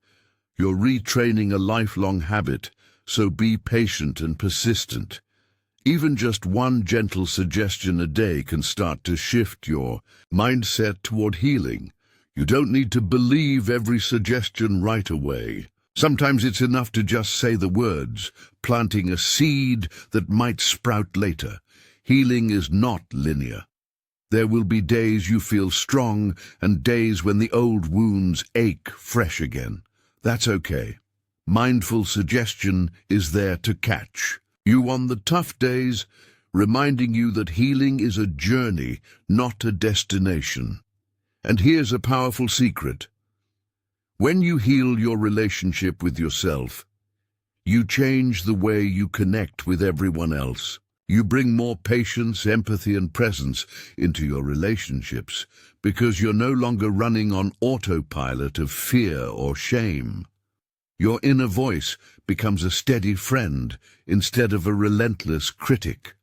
You're retraining a lifelong habit, so be patient and persistent. Even just one gentle suggestion a day can start to shift your mindset toward healing. You don't need to believe every suggestion right away. Sometimes it's enough to just say the words, planting a seed that might sprout later. Healing is not linear. There will be days you feel strong and days when the old wounds ache fresh again. That's okay. Mindful suggestion is there to catch you on the tough days, reminding you that healing is a journey, not a destination. And here's a powerful secret. When you heal your relationship with yourself, you change the way you connect with everyone else. You bring more patience, empathy, and presence into your relationships because you're no longer running on autopilot of fear or shame. Your inner voice becomes a steady friend instead of a relentless critic.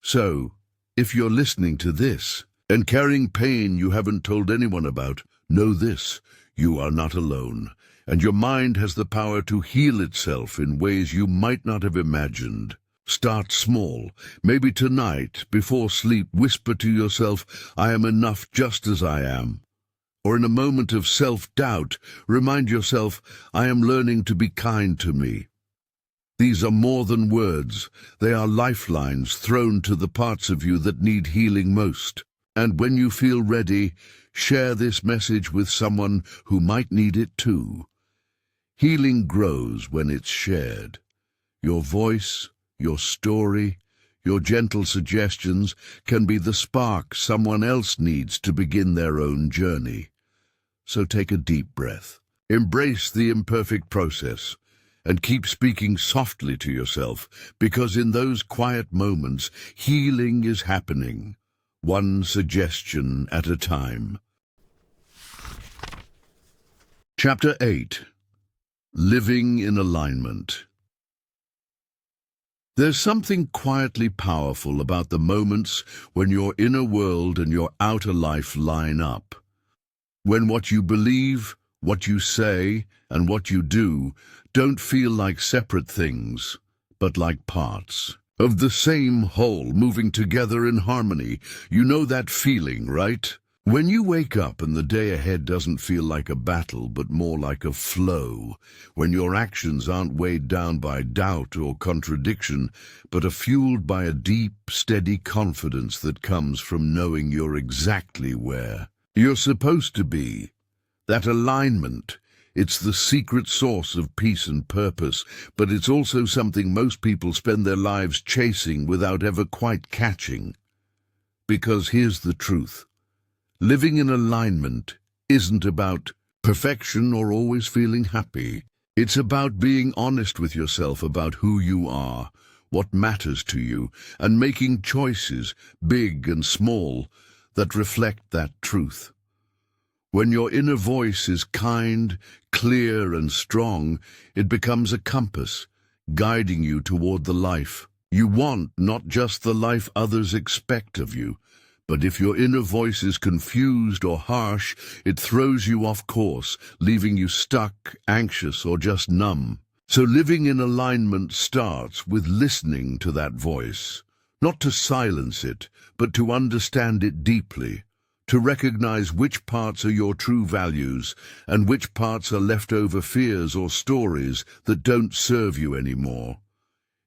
So, if you're listening to this and carrying pain you haven't told anyone about, know this: you are not alone, and your mind has the power to heal itself in ways you might not have imagined. Start small. Maybe tonight, before sleep, whisper to yourself, "I am enough just as I am." Or in a moment of self-doubt, remind yourself, "I am learning to be kind to me." These are more than words. They are lifelines thrown to the parts of you that need healing most. And when you feel ready, share this message with someone who might need it too. Healing grows when it's shared. Your voice, your story, your gentle suggestions can be the spark someone else needs to begin their own journey. So take a deep breath. Embrace the imperfect process and keep speaking softly to yourself, because in those quiet moments, healing is happening, one suggestion at a time. Chapter 8. Living in Alignment. There's something quietly powerful about the moments when your inner world and your outer life line up. When what you believe, what you say, and what you do don't feel like separate things, but like parts of the same whole moving together in harmony. You know that feeling, right? When you wake up and the day ahead doesn't feel like a battle, but more like a flow, when your actions aren't weighed down by doubt or contradiction, but are fueled by a deep, steady confidence that comes from knowing you're exactly where you're supposed to be. That alignment, it's the secret source of peace and purpose, but it's also something most people spend their lives chasing without ever quite catching. Because here's the truth. Living in alignment isn't about perfection or always feeling happy. It's about being honest with yourself about who you are, what matters to you, and making choices, big and small, that reflect that truth. When your inner voice is kind, clear, and strong, it becomes a compass, guiding you toward the life you want, not just the life others expect of you. But if your inner voice is confused or harsh, it throws you off course, leaving you stuck, anxious, or just numb. So living in alignment starts with listening to that voice, not to silence it, but to understand it deeply, to recognize which parts are your true values and which parts are leftover fears or stories that don't serve you anymore.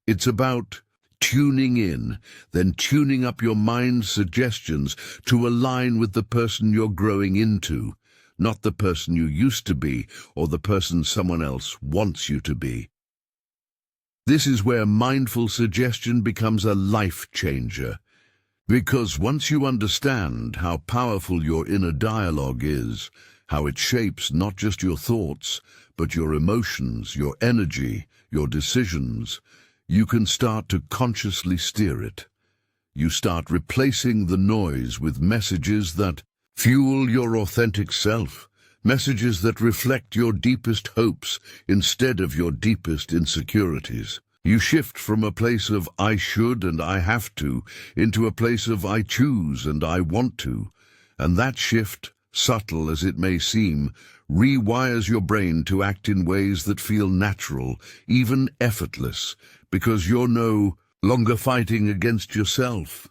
It's about tuning in, then tuning up your mind's suggestions to align with the person you're growing into, not the person you used to be or the person someone else wants you to be. This is where mindful suggestion becomes a life changer, because once you understand how powerful your inner dialogue is, how it shapes not just your thoughts, but your emotions, your energy, your decisions, you can start to consciously steer it. You start replacing the noise with messages that fuel your authentic self, messages that reflect your deepest hopes instead of your deepest insecurities. You shift from a place of "I should" and "I have to" into a place of "I choose" and "I want to." And that shift, subtle as it may seem, rewires your brain to act in ways that feel natural, even effortless, because you're no longer fighting against yourself.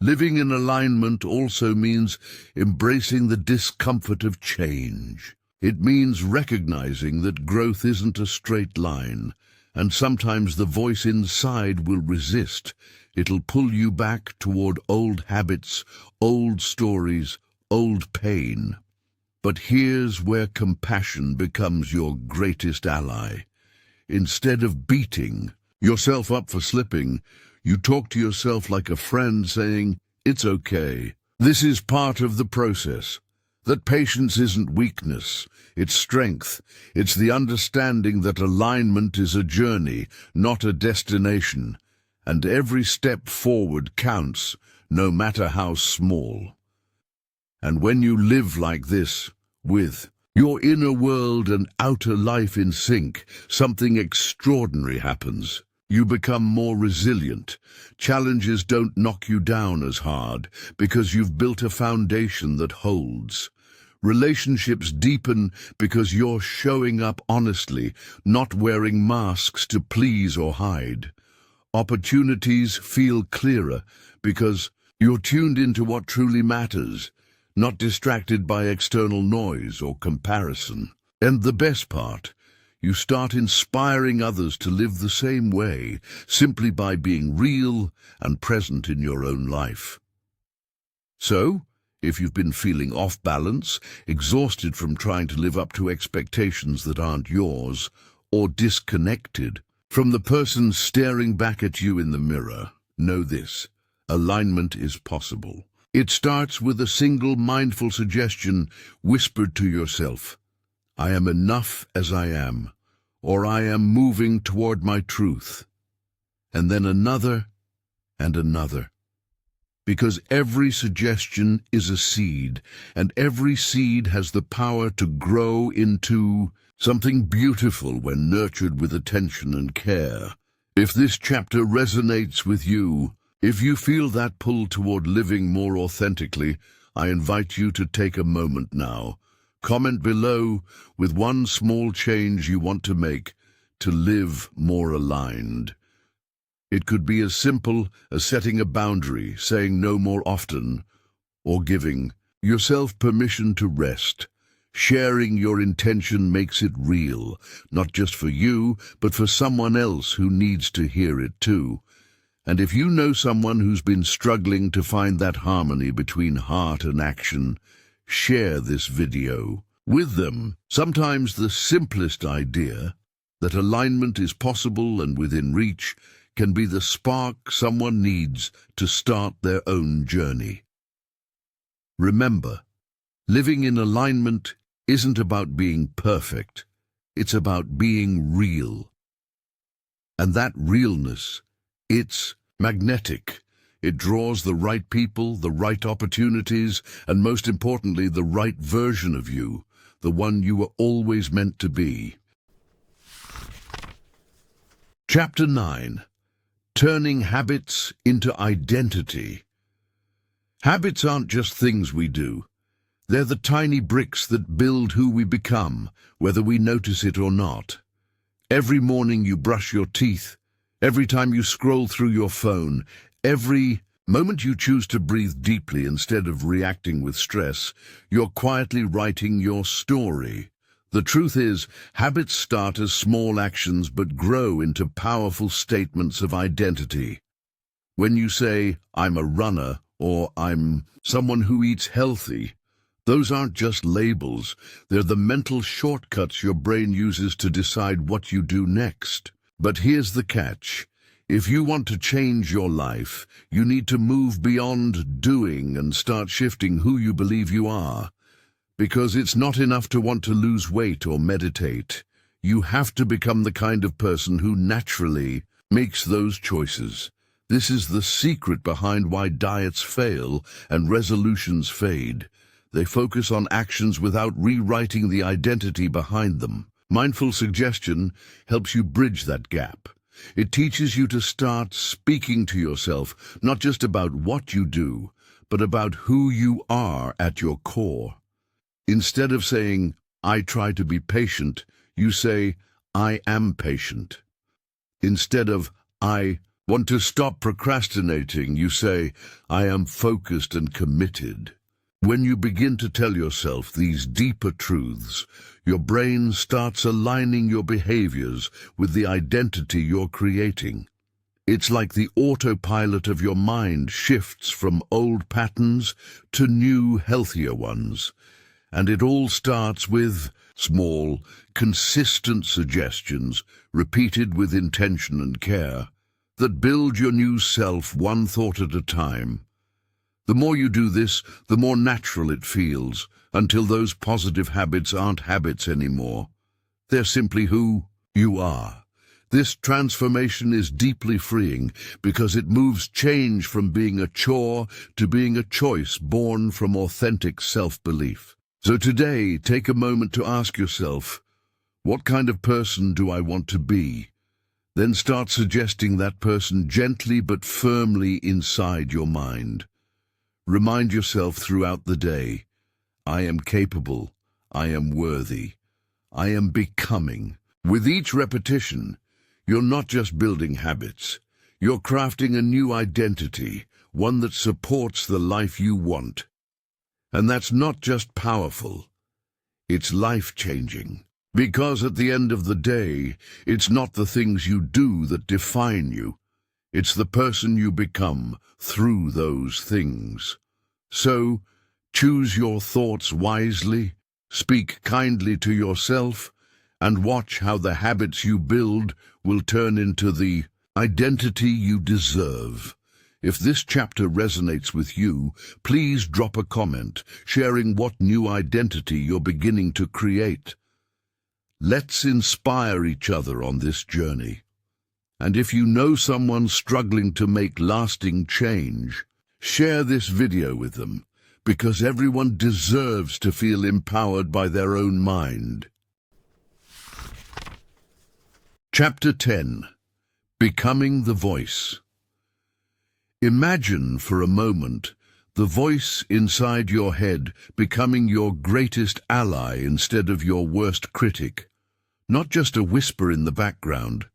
Living in alignment also means embracing the discomfort of change. It means recognizing that growth isn't a straight line, and sometimes the voice inside will resist. It'll pull you back toward old habits, old stories, old pain. But here's where compassion becomes your greatest ally. Instead of beating yourself up for slipping, you talk to yourself like a friend, saying, "It's okay. This is part of the process." That patience isn't weakness, it's strength. It's the understanding that alignment is a journey, not a destination, and every step forward counts, no matter how small. And when you live like this, with your inner world and outer life in sync, something extraordinary happens. You become more resilient. Challenges don't knock you down as hard because you've built a foundation that holds. Relationships deepen because you're showing up honestly, not wearing masks to please or hide. Opportunities feel clearer because you're tuned into what truly matters, not distracted by external noise or comparison. And the best part, you start inspiring others to live the same way, simply by being real and present in your own life. So, if you've been feeling off balance, exhausted from trying to live up to expectations that aren't yours, or disconnected from the person staring back at you in the mirror, know this: alignment is possible. It starts with a single mindful suggestion whispered to yourself. I am enough as I am, or I am moving toward my truth. And then another and another. Because every suggestion is a seed, and every seed has the power to grow into something beautiful when nurtured with attention and care. If this chapter resonates with you, if you feel that pull toward living more authentically, I invite you to take a moment now. Comment below with one small change you want to make to live more aligned. It could be as simple as setting a boundary, saying no more often, or giving yourself permission to rest. Sharing your intention makes it real, not just for you, but for someone else who needs to hear it too. And if you know someone who's been struggling to find that harmony between heart and action, share this video with them. Sometimes the simplest idea, that alignment is possible and within reach, can be the spark someone needs to start their own journey. Remember, living in alignment isn't about being perfect. It's about being real. And that realness, it's magnetic. It draws the right people, the right opportunities, and most importantly, the right version of you, the one you were always meant to be. Chapter 9. Turning habits into identity. Habits aren't just things we do. They're the tiny bricks that build who we become, whether we notice it or not. Every morning you brush your teeth, every time you scroll through your phone, every moment you choose to breathe deeply instead of reacting with stress, you're quietly writing your story. The truth is, habits start as small actions but grow into powerful statements of identity. When you say, I'm a runner, or I'm someone who eats healthy, those aren't just labels, they're the mental shortcuts your brain uses to decide what you do next. But here's the catch. If you want to change your life, you need to move beyond doing and start shifting who you believe you are. Because it's not enough to want to lose weight or meditate. You have to become the kind of person who naturally makes those choices. This is the secret behind why diets fail and resolutions fade. They focus on actions without rewriting the identity behind them. Mindful suggestion helps you bridge that gap. It teaches you to start speaking to yourself, not just about what you do, but about who you are at your core. Instead of saying, I try to be patient, you say, I am patient. Instead of, I want to stop procrastinating, you say, I am focused and committed. When you begin to tell yourself these deeper truths, your brain starts aligning your behaviors with the identity you're creating. It's like the autopilot of your mind shifts from old patterns to new, healthier ones. And it all starts with small, consistent suggestions, repeated with intention and care, that build your new self one thought at a time. The more you do this, the more natural it feels, until those positive habits aren't habits anymore. They're simply who you are. This transformation is deeply freeing because it moves change from being a chore to being a choice born from authentic self-belief. So today, take a moment to ask yourself, what kind of person do I want to be? Then start suggesting that person gently but firmly inside your mind. Remind yourself throughout the day, I am capable, I am worthy, I am becoming. With each repetition, you're not just building habits, you're crafting a new identity, one that supports the life you want. And that's not just powerful, it's life-changing. Because at the end of the day, it's not the things you do that define you, it's the person you become through those things. So, choose your thoughts wisely, speak kindly to yourself, and watch how the habits you build will turn into the identity you deserve. If this chapter resonates with you, please drop a comment sharing what new identity you're beginning to create. Let's inspire each other on this journey. And if you know someone struggling to make lasting change, share this video with them, because everyone deserves to feel empowered by their own mind. Chapter 10. Becoming the Voice. Imagine for a moment the voice inside your head becoming your greatest ally instead of your worst critic. Not just a whisper in the background,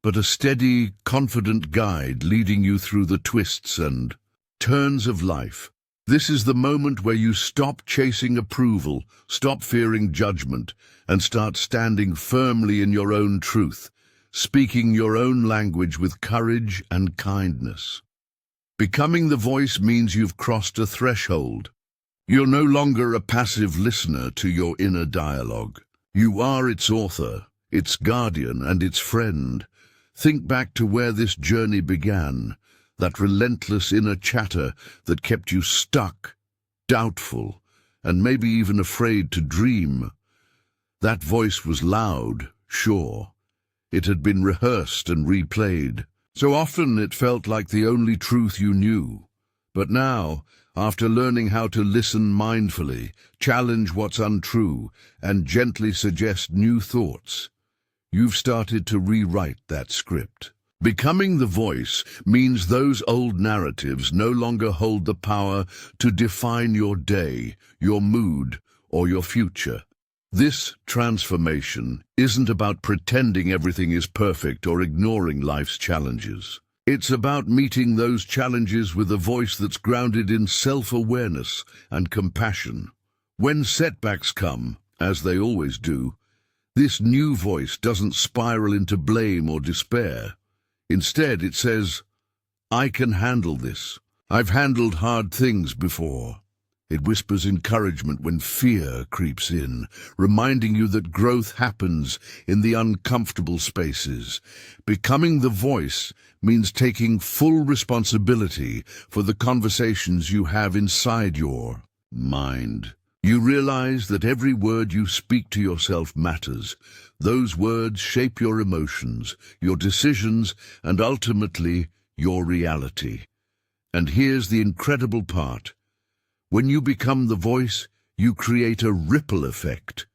but a steady, confident guide leading you through the twists and turns of life. This is the moment where you stop chasing approval, stop fearing judgment, and start standing firmly in your own truth, speaking your own language with courage and kindness. Becoming the voice means you've crossed a threshold. You're no longer a passive listener to your inner dialogue. You are its author, its guardian, and its friend. Think back to where this journey began, that relentless inner chatter that kept you stuck, doubtful, and maybe even afraid to dream. That voice was loud, sure. It had been rehearsed and replayed. So often it felt like the only truth you knew. But now, after learning how to listen mindfully, challenge what's untrue, and gently suggest new thoughts, you've started to rewrite that script. Becoming the voice means those old narratives no longer hold the power to define your day, your mood, or your future. This transformation isn't about pretending everything is perfect or ignoring life's challenges. It's about meeting those challenges with a voice that's grounded in self-awareness and compassion. When setbacks come, as they always do, this new voice doesn't spiral into blame or despair. Instead, it says, I can handle this. I've handled hard things before. It whispers encouragement when fear creeps in, reminding you that growth happens in the uncomfortable spaces. Becoming the voice means taking full responsibility for the conversations you have inside your mind. You realize that every word you speak to yourself matters. Those words shape your emotions, your decisions, and ultimately your reality. And here's the incredible part. When you become the voice, you create a ripple effect.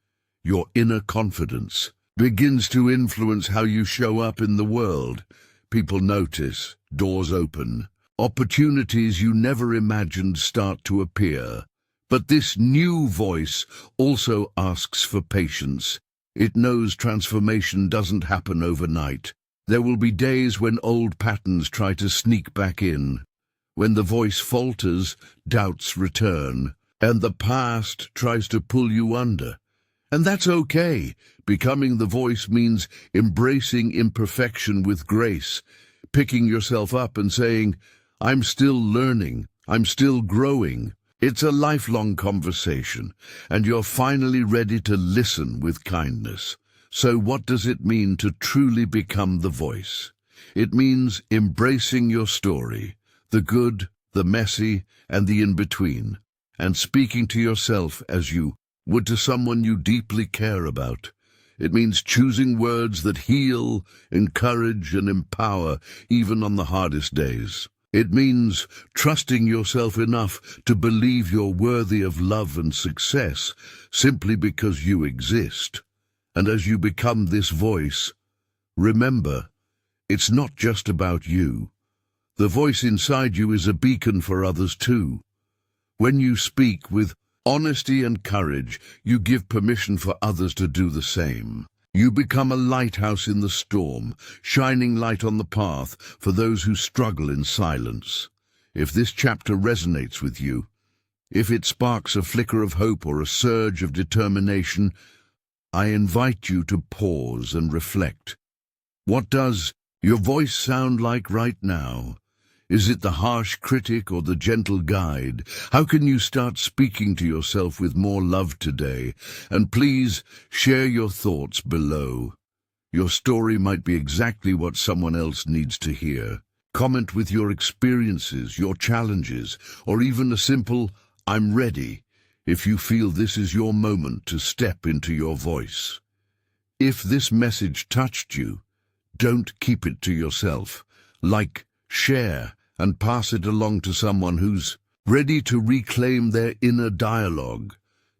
Your inner confidence begins to influence how you show up in the world. People notice, doors open, opportunities you never imagined start to appear. But this new voice also asks for patience. It knows transformation doesn't happen overnight. There will be days when old patterns try to sneak back in. When the voice falters, doubts return, and the past tries to pull you under. And that's okay. Becoming the voice means embracing imperfection with grace, picking yourself up and saying, I'm still learning, I'm still growing. It's a lifelong conversation, and you're finally ready to listen with kindness. So what does it mean to truly become the voice? It means embracing your story, the good, the messy, and the in-between, and speaking to yourself as you would to someone you deeply care about. It means choosing words that heal, encourage, and empower even on the hardest days. It means trusting yourself enough to believe you're worthy of love and success simply because you exist. And as you become this voice, remember, it's not just about you. The voice inside you is a beacon for others too. When you speak with honesty and courage, you give permission for others to do the same. You become a lighthouse in the storm, shining light on the path for those who struggle in silence. If this chapter resonates with you, if it sparks a flicker of hope or a surge of determination, I invite you to pause and reflect. What does your voice sound like right now? Is it the harsh critic or the gentle guide? How can you start speaking to yourself with more love today? And please share your thoughts below. Your story might be exactly what someone else needs to hear. Comment with your experiences, your challenges, or even a simple, I'm ready, if you feel this is your moment to step into your voice. If this message touched you, don't keep it to yourself. Like, share, and pass it along to someone who's ready to reclaim their inner dialogue.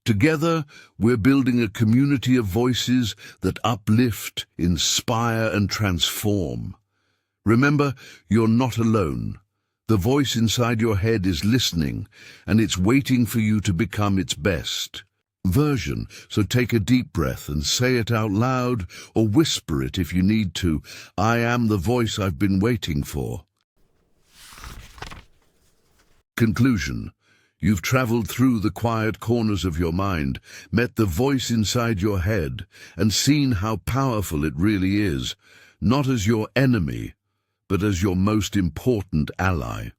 Together, we're building a community of voices that uplift, inspire, and transform. Remember, you're not alone. The voice inside your head is listening, and it's waiting for you to become its best version. So take a deep breath and say it out loud, or whisper it if you need to. I am the voice I've been waiting for. Conclusion. You've traveled through the quiet corners of your mind, met the voice inside your head, and seen how powerful it really is, not as your enemy, but as your most important ally.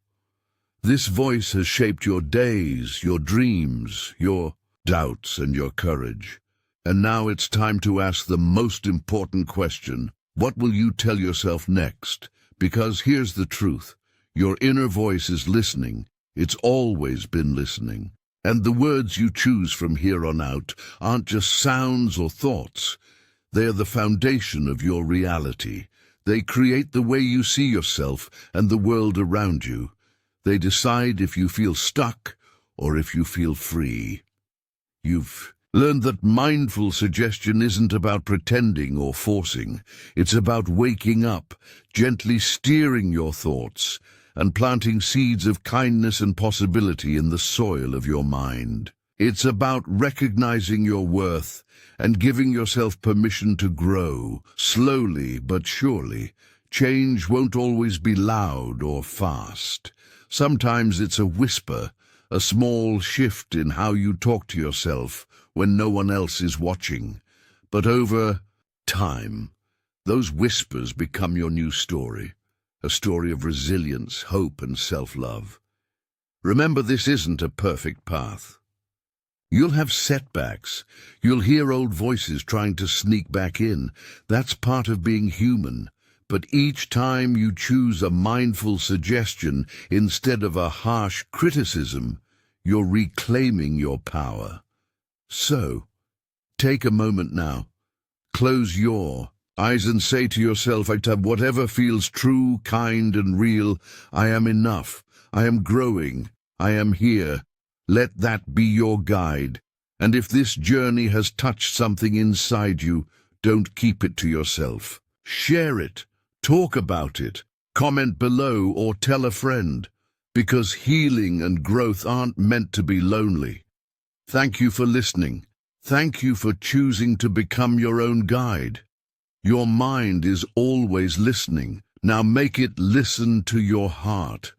This voice has shaped your days, your dreams, your doubts, and your courage. And now it's time to ask the most important question. What will you tell yourself next? Because here's the truth. Your inner voice is listening. It's always been listening. And the words you choose from here on out aren't just sounds or thoughts. They are the foundation of your reality. They create the way you see yourself and the world around you. They decide if you feel stuck or if you feel free. You've learned that mindful suggestion isn't about pretending or forcing. It's about waking up, gently steering your thoughts, and planting seeds of kindness and possibility in the soil of your mind. It's about recognizing your worth and giving yourself permission to grow, slowly but surely. Change won't always be loud or fast. Sometimes it's a whisper, a small shift in how you talk to yourself when no one else is watching. But over time, those whispers become your new story. A story of resilience, hope, and self-love. Remember, this isn't a perfect path. You'll have setbacks. You'll hear old voices trying to sneak back in. That's part of being human. But each time you choose a mindful suggestion instead of a harsh criticism, you're reclaiming your power. So, take a moment now. Close your eyes and say to yourself, whatever feels true, kind, and real, I am enough. I am growing. I am here. Let that be your guide. And if this journey has touched something inside you, don't keep it to yourself. Share it. Talk about it. Comment below or tell a friend. Because healing and growth aren't meant to be lonely. Thank you for listening. Thank you for choosing to become your own guide. Your mind is always listening. Now make it listen to your heart.